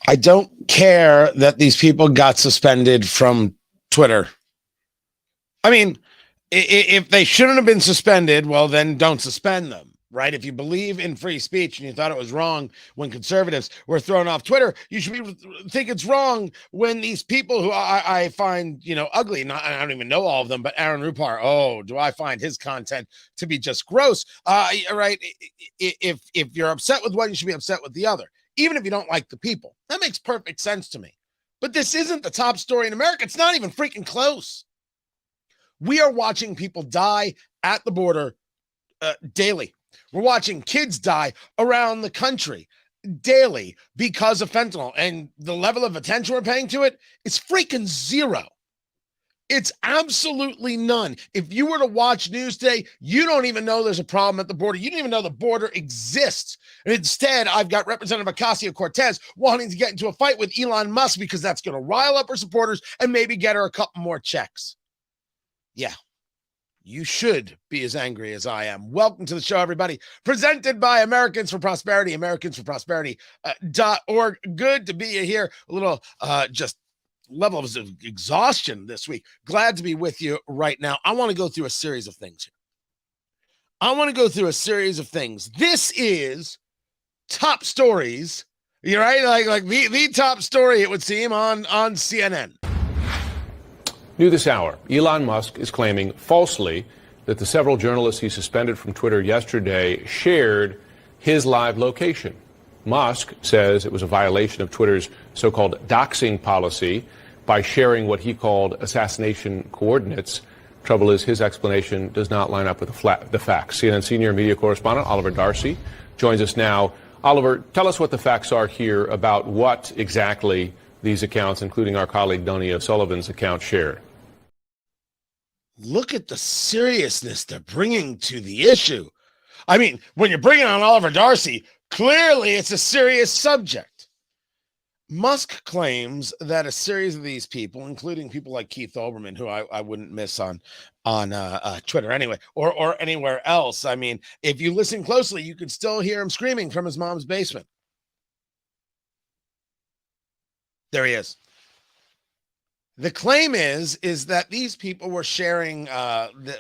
I don't care that these people got suspended from Twitter. I mean, if they shouldn't have been suspended, well, then don't suspend them, right? If you believe in free speech and you thought it was wrong when conservatives were thrown off Twitter, you should think it's wrong when these people who I find, ugly, I don't even know all of them, but Aaron Rupar, do I find his content to be just gross? Right? If you're upset with one, you should be upset with the other, even if you don't like the people. That makes perfect sense to me. But this isn't the top story in America. It's not even freaking close. We are watching people die at the border daily. We're watching kids die around the country daily because of fentanyl. And the level of attention we're paying to it is freaking zero. It's absolutely none. If you were to watch news today, you don't even know there's a problem at the border. You don't even know the border exists. And instead, I've got Representative Ocasio-Cortez wanting to get into a fight with Elon Musk because that's going to rile up her supporters and maybe get her a couple more checks. Yeah, you should be as angry as I am. Welcome to the show, everybody. Presented by Americans for Prosperity, AmericansForProsperity.org. Good to be here. A little just level of exhaustion this week. Glad to be with you right now. I want to go through a series of things here. This is top stories. You're right, like the top story, it would seem, on CNN. New this hour, Elon Musk is claiming falsely that the several journalists he suspended from Twitter yesterday shared his live location. Musk says it was a violation of Twitter's so-called doxing policy by sharing what he called assassination coordinates. Trouble is, his explanation does not line up with the facts. CNN senior media correspondent Oliver Darcy joins us now. Oliver, tell us what the facts are here about what exactly these accounts, including our colleague Donnie O'Sullivan's account, shared. Look at the seriousness they're bringing to the issue. I mean, when you're bringing on Oliver Darcy, clearly it's a serious subject. Musk claims that a series of these people, including people like Keith Olbermann, who I wouldn't miss on Twitter anyway, or anywhere else. I mean, if you listen closely, you could still hear him screaming from his mom's basement. There he is. The claim is that these people were sharing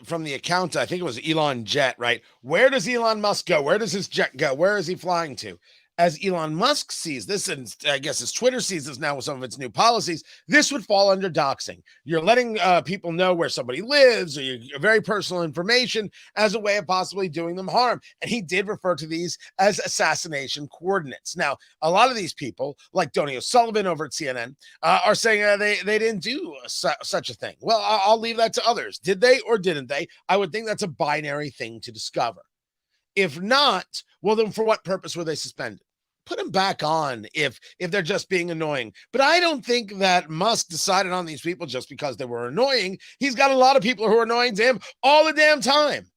from the account, I think it was Elon Jet, right? Where does Elon Musk go? Where does his jet go? Where is he flying to? As Elon Musk sees this, and I guess as Twitter sees this now with some of its new policies, this would fall under doxing. You're letting people know where somebody lives or your very personal information as a way of possibly doing them harm. And he did refer to these as assassination coordinates. Now, a lot of these people, like Donnie O'Sullivan over at CNN, are saying they didn't do such a thing. Well, I'll leave that to others. Did they or didn't they? I would think that's a binary thing to discover. If not, well, then for what purpose were they suspended? Put them back on if they're just being annoying. But I don't think that Musk decided on these people just because they were annoying. He's got a lot of people who are annoying to him all the damn time.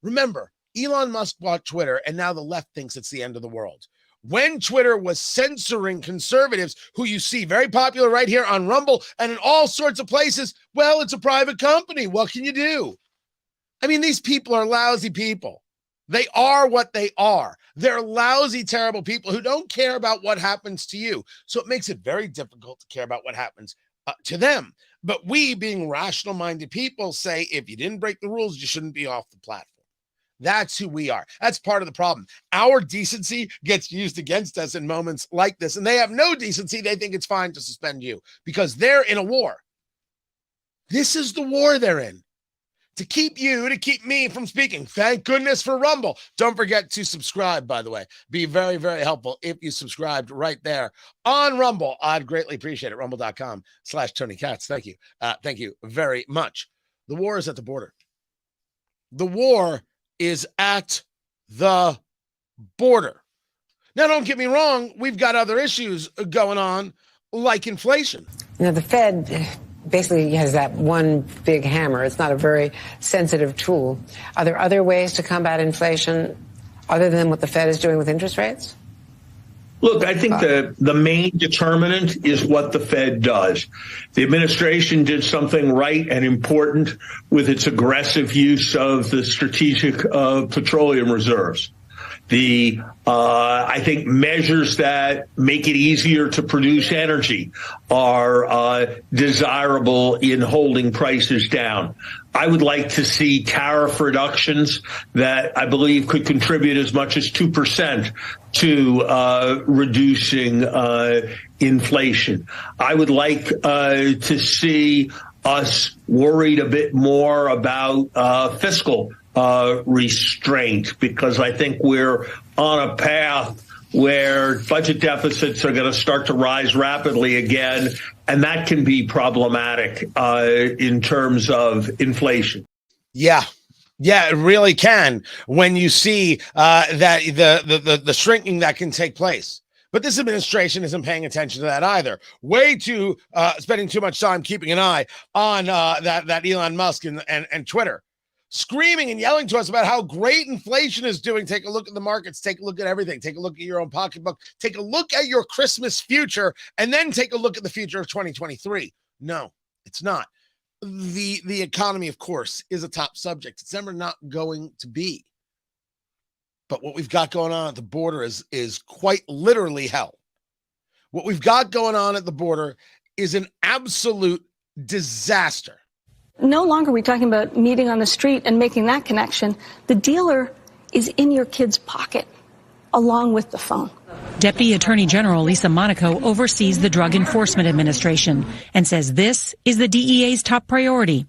Remember, Elon Musk bought Twitter, and now the left thinks it's the end of the world. When Twitter was censoring conservatives, who you see very popular right here on Rumble and in all sorts of places, well, it's a private company. What can you do? I mean, these people are lousy people. They are what they are. They're lousy, terrible people who don't care about what happens to you. So it makes it very difficult to care about what happens to them. But we, being rational-minded people, say if you didn't break the rules, you shouldn't be off the platform. That's who we are. That's part of the problem. Our decency gets used against us in moments like this, and they have no decency. They think it's fine to suspend you because they're in a war. This is the war they're in. To keep me from speaking. Thank goodness for Rumble. Don't forget to subscribe, by the way. Be very, very helpful if you subscribed right there on Rumble. I'd greatly appreciate it. Rumble.com/Tony Katz. Thank you. Thank you very much. The war is at the border. The war is at the border. Now, don't get me wrong. We've got other issues going on, like inflation. You know, the Fed basically has that one big hammer. It's not a very sensitive tool. Are there other ways to combat inflation other than what the Fed is doing with interest rates? Look, I think the main determinant is what the Fed does. The administration did something right and important with its aggressive use of the strategic petroleum reserves. I think measures that make it easier to produce energy are desirable in holding prices down. I would like to see tariff reductions that I believe could contribute as much as 2% to reducing inflation. I would like to see us worried a bit more about fiscal restraint, because I think we're on a path where budget deficits are going to start to rise rapidly again, and that can be problematic in terms of inflation. Yeah, it really can when you see that the shrinking that can take place. But this administration isn't paying attention to that either. Way too spending too much time keeping an eye on that Elon Musk and Twitter, screaming and yelling to us about how great inflation is doing. Take a look at the markets. Take a look at everything. Take a look at your own pocketbook. Take a look at your Christmas future, and then take a look at the future of 2023. No, it's not. The economy, of course, is a top subject. It's never not going to be. But what we've got going on at the border is quite literally hell. What we've got going on at the border is an absolute disaster. No longer are we talking about meeting on the street and making that connection. The dealer is in your kid's pocket, along with the phone. Deputy Attorney General Lisa Monaco oversees the Drug Enforcement Administration and says this is the DEA's top priority.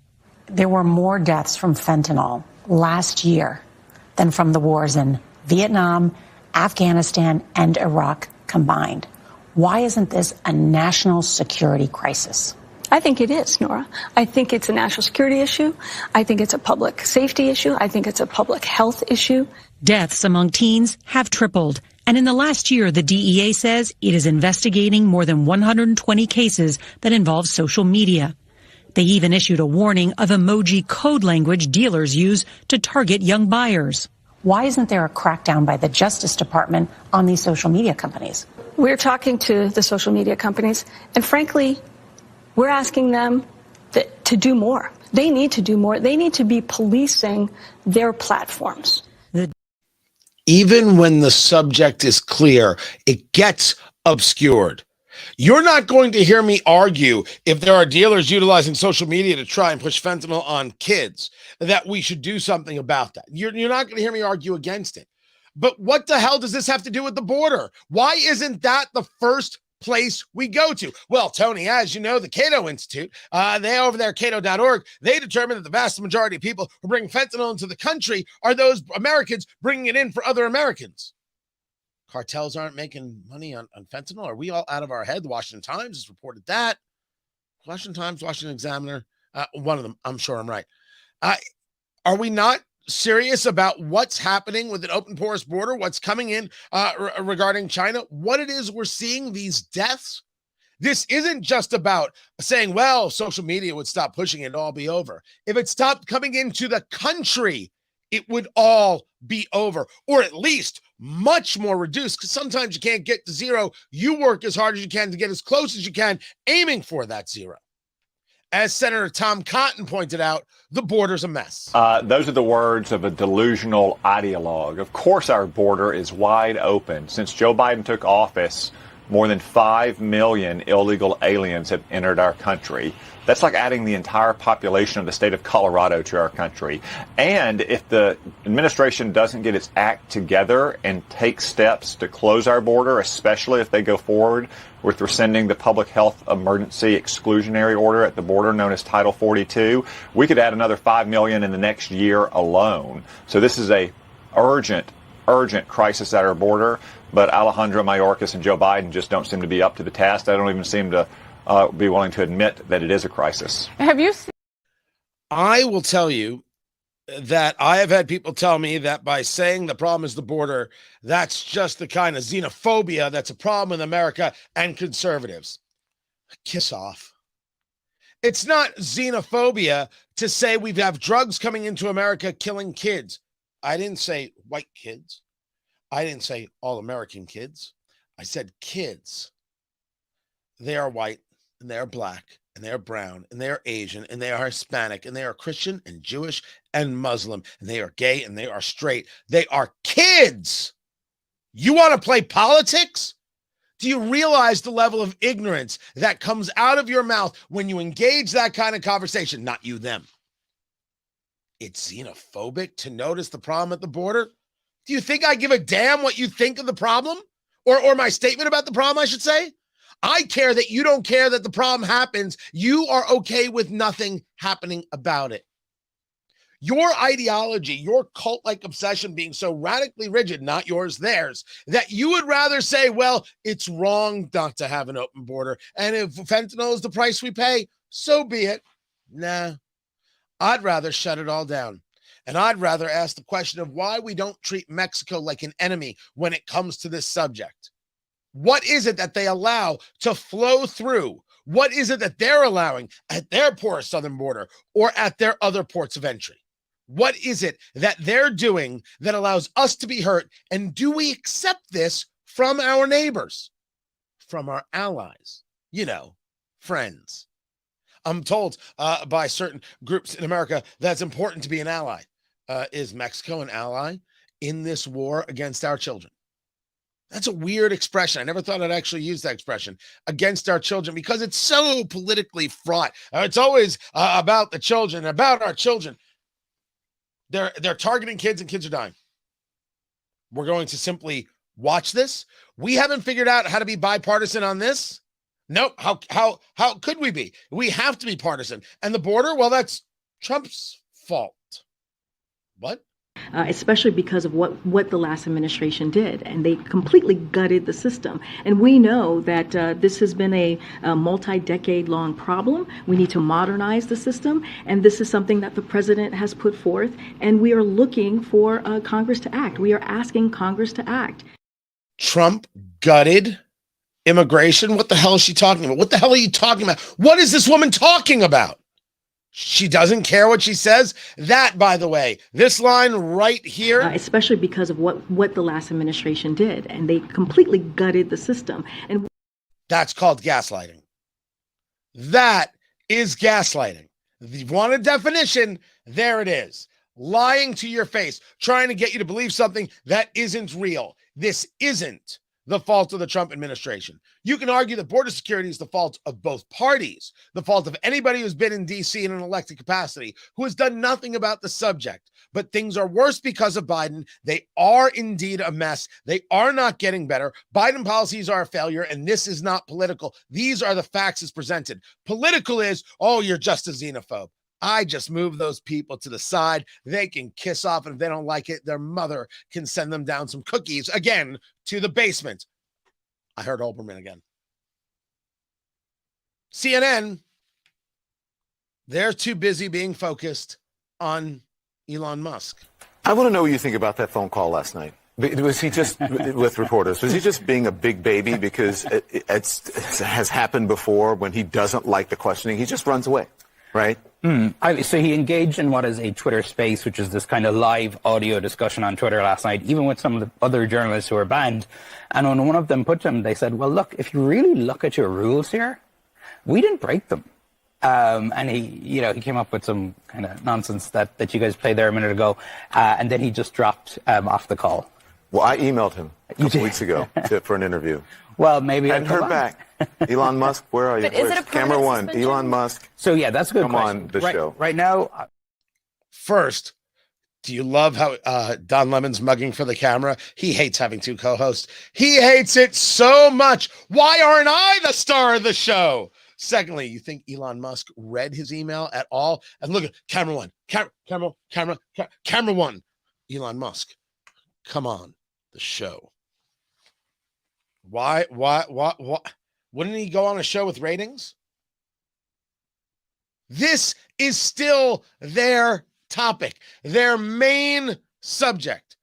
There were more deaths from fentanyl last year than from the wars in Vietnam, Afghanistan, and Iraq combined. Why isn't this a national security crisis? I think it is, Nora. I think it's a national security issue. I think it's a public safety issue. I think it's a public health issue. Deaths among teens have tripled. And in the last year, the DEA says it is investigating more than 120 cases that involve social media. They even issued a warning of emoji code language dealers use to target young buyers. Why isn't there a crackdown by the Justice Department on these social media companies? We're talking to the social media companies, and frankly, we're asking them to do more. They need to do more. They need to be policing their platforms. Even when the subject is clear, it gets obscured. You're not going to hear me argue if there are dealers utilizing social media to try and push fentanyl on kids, that we should do something about that. You're not going to hear me argue against it. But what the hell does this have to do with the border? Why isn't that the first place we go to? Well, Tony, as you know, the Cato Institute, they over there, cato.org, they determined that the vast majority of people who bring fentanyl into the country are those Americans bringing it in for other Americans. Cartels aren't making money on fentanyl. Are we all out of our head? The Washington Times has reported that. Washington Times, Washington Examiner, one of them, I'm sure I'm right. Are we not serious about what's happening with an open porous border, what's coming in regarding China, what it is we're seeing, these deaths? This isn't just about saying, well, social media would stop pushing it, it'd all be over. If it stopped coming into the country, it would all be over, or at least much more reduced, because sometimes you can't get to zero. You work as hard as you can to get as close as you can, aiming for that zero. As Senator Tom Cotton pointed out, the border's a mess. Those are the words of a delusional ideologue. Of course our border is wide open. Since Joe Biden took office, more than 5 million illegal aliens have entered our country. That's like adding the entire population of the state of Colorado to our country. And if the administration doesn't get its act together and take steps to close our border, especially if they go forward with rescinding the public health emergency exclusionary order at the border known as Title 42, we could add another 5 million in the next year alone. So this is a urgent crisis at our border. But Alejandro Mayorkas and Joe Biden just don't seem to be up to the task. They don't even seem to be willing to admit that it is a crisis. Have you seen? I will tell you that I have had people tell me that by saying the problem is the border, that's just the kind of xenophobia that's a problem with America and conservatives. Kiss off. It's not xenophobia to say we have drugs coming into America killing kids. I didn't say white kids. I didn't say all American kids. I said kids. They are white and they are black and they are brown and they are Asian and they are Hispanic and they are Christian and Jewish and Muslim and they are gay and they are straight. They are kids. You want to play politics? Do you realize the level of ignorance that comes out of your mouth when you engage that kind of conversation? Not you, them. It's xenophobic to notice the problem at the border. Do you think I give a damn what you think of the problem? Or my statement about the problem, I should say? I care that you don't care that the problem happens. You are okay with nothing happening about it. Your ideology, your cult-like obsession being so radically rigid, not yours, theirs, that you would rather say, well, it's wrong not to have an open border. And if fentanyl is the price we pay, so be it. Nah, I'd rather shut it all down. And I'd rather ask the question of why we don't treat Mexico like an enemy when it comes to this subject. What is it that they allow to flow through? What is it that they're allowing at their porous southern border or at their other ports of entry? What is it that they're doing that allows us to be hurt? And do we accept this from our neighbors, from our allies, friends? I'm told by certain groups in America that it's important to be an ally. Is Mexico an ally in this war against our children? That's a weird expression. I never thought I'd actually use that expression, against our children, because it's so politically fraught. It's always about the children, about our children. They're targeting kids and kids are dying. We're going to simply watch this. We haven't figured out how to be bipartisan on this. Nope. How could we be? We have to be partisan. And the border, well, that's Trump's fault. What? Especially because of what the last administration did. And they completely gutted the system. And we know that this has been a multi-decade long problem. We need to modernize the system. And this is something that the president has put forth. And we are looking for Congress to act. We are asking Congress to act. Trump gutted immigration? What the hell is she talking about? What the hell are you talking about? What is this woman talking about? She doesn't care what she says. That, by the way, this line right here. Especially because of what the last administration did. And they completely gutted the system. And that's called gaslighting. That is gaslighting. If you want a definition, there it is. Lying to your face, trying to get you to believe something that isn't real. This isn't the fault of the Trump administration. You can argue that border security is the fault of both parties, the fault of anybody who's been in D.C. in an elected capacity, who has done nothing about the subject. But things are worse because of Biden. They are indeed a mess. They are not getting better. Biden policies are a failure, and this is not political. These are the facts as presented. Political is, oh, you're just a xenophobe. I just move those people to the side. They can kiss off, and if they don't like it, their mother can send them down some cookies again to the basement. I heard Olbermann again. CNN, they're too busy being focused on Elon Musk. I want to know what you think about that phone call last night. Was he just, with reporters, was he just being a big baby? Because it has happened before when he doesn't like the questioning, he just runs away, right? So he engaged in what is a Twitter space, which is this kind of live audio discussion on Twitter last night, even with some of the other journalists who are banned. And when one of them put to him, they said, well, look, if you really look at your rules here, we didn't break them. And he came up with some kind of nonsense that you guys played there a minute ago. And then he just dropped off the call. Well, I emailed him a couple weeks ago for an interview. Well, maybe I hadn't heard back. Elon Musk, where are you? But is it a camera one? suspension? Elon Musk. So yeah, that's a good question. Come on the show right now. First, do you love how Don Lemon's mugging for the camera? He hates having two co-hosts. He hates it so much. Why aren't I the star of the show? Secondly, you think Elon Musk read his email at all? And look at camera one, camera one. Elon Musk, come on the show. Why? Wouldn't he go on a show with ratings? This is still their topic, their main subject.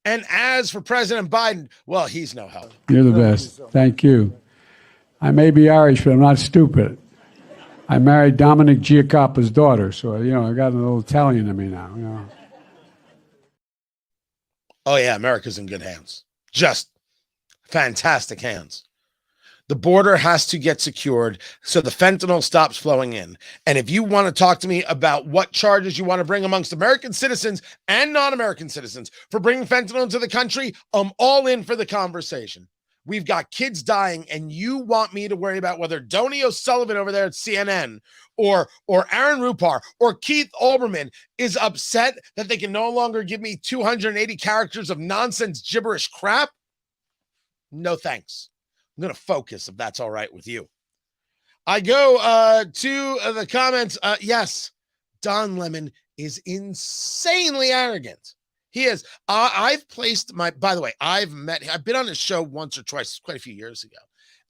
And as for President Biden, well, he's no help. You're the best. Thank you. I may be Irish, but I'm not stupid. I married Dominic Giacoppa's daughter, so, I got a little Italian in me now, Oh, yeah, America's in good hands. Just fantastic hands. The border has to get secured so the fentanyl stops flowing in. And if you want to talk to me about what charges you want to bring amongst American citizens and non-American citizens for bringing fentanyl into the country, I'm all in for the conversation. We've got kids dying, and you want me to worry about whether Donny O'Sullivan over there at CNN or Aaron Rupar or Keith Olbermann is upset that they can no longer give me 280 characters of nonsense gibberish crap? No thanks. I'm going to focus if that's all right with you. I go to the comments. Yes, Don Lemon is insanely arrogant. He is. I've placed by the way, I've been on his show once or twice, quite a few years ago.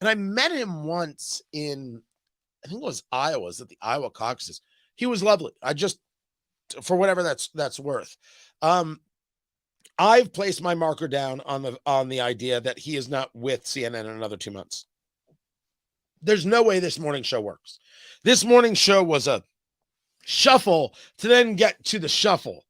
And I met him once in, I think it was Iowa, at the Iowa caucuses. He was lovely. For whatever that's worth. I've placed my marker down on the idea that he is not with CNN in another 2 months. There's no way this morning show works. This morning show was a shuffle to then get to the shuffle.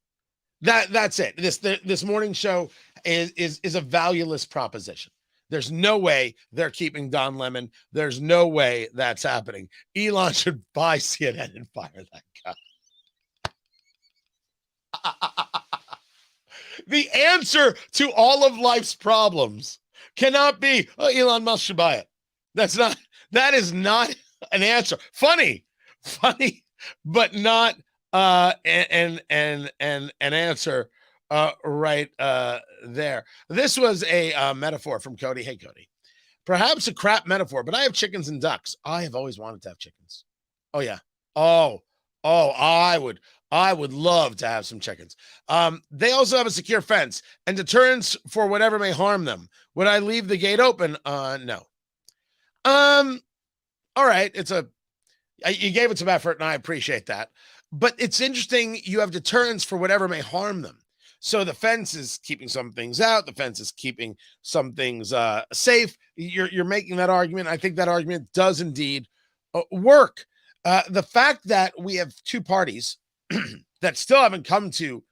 That's it. This morning show is a valueless proposition. There's no way they're keeping Don Lemon. There's no way that's happening. Elon should buy CNN and fire that guy. The answer to all of life's problems cannot be, Elon Musk should buy it. That is not an answer. Funny, but not an answer right there. This was a metaphor from Cody. Hey, Cody. Perhaps a crap metaphor, but I have chickens and ducks. I have always wanted to have chickens. Oh, yeah. Oh, I would love to have some chickens. They also have a secure fence and deterrence for whatever may harm them. Would I leave the gate open? No. All right. You gave it some effort, and I appreciate that. But it's interesting. You have deterrence for whatever may harm them. So the fence is keeping some things out. The fence is keeping some things safe. You're making that argument. I think that argument does indeed work. The fact that we have two parties that still haven't come to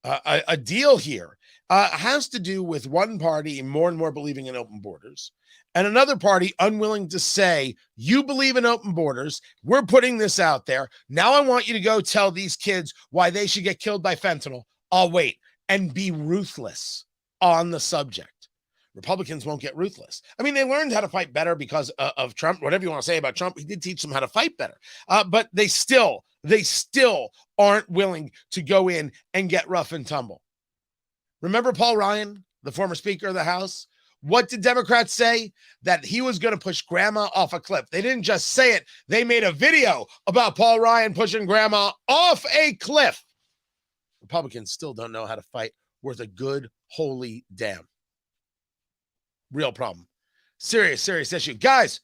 a deal here has to do with one party more and more believing in open borders and another party unwilling to say, you believe in open borders. We're putting this out there. Now I want you to go tell these kids why they should get killed by fentanyl. I'll wait, and be ruthless on the subject. Republicans won't get ruthless. I mean, they learned how to fight better because of Trump. Whatever you want to say about Trump, he did teach them how to fight better. But they still aren't willing to go in and get rough and tumble. Remember Paul Ryan, the former Speaker of the House? What did Democrats say? That he was going to push grandma off a cliff. They didn't just say it. They made a video about Paul Ryan pushing grandma off a cliff. Republicans still don't know how to fight worth a good, holy damn. Real problem. Serious issue. Guys,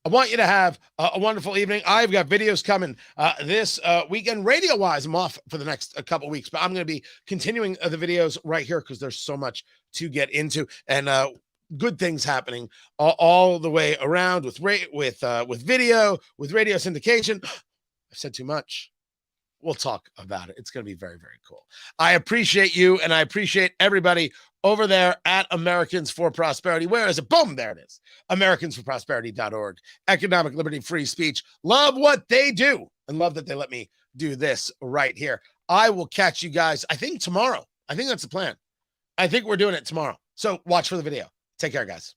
I want you to have a wonderful evening. I've got videos coming this weekend. Radio-wise, I'm off for the next couple weeks, but I'm going to be continuing the videos right here because there's so much to get into and good things happening all the way around with video, with radio syndication. I've said too much. We'll talk about it. It's going to be very, very cool. I appreciate you, and I appreciate everybody over there at Americans for Prosperity. Where is it? Boom, there it is. AmericansForProsperity.org. Economic liberty, free speech. Love what they do, and love that they let me do this right here. I will catch you guys, I think, tomorrow. I think that's the plan. I think we're doing it tomorrow. So watch for the video. Take care, guys.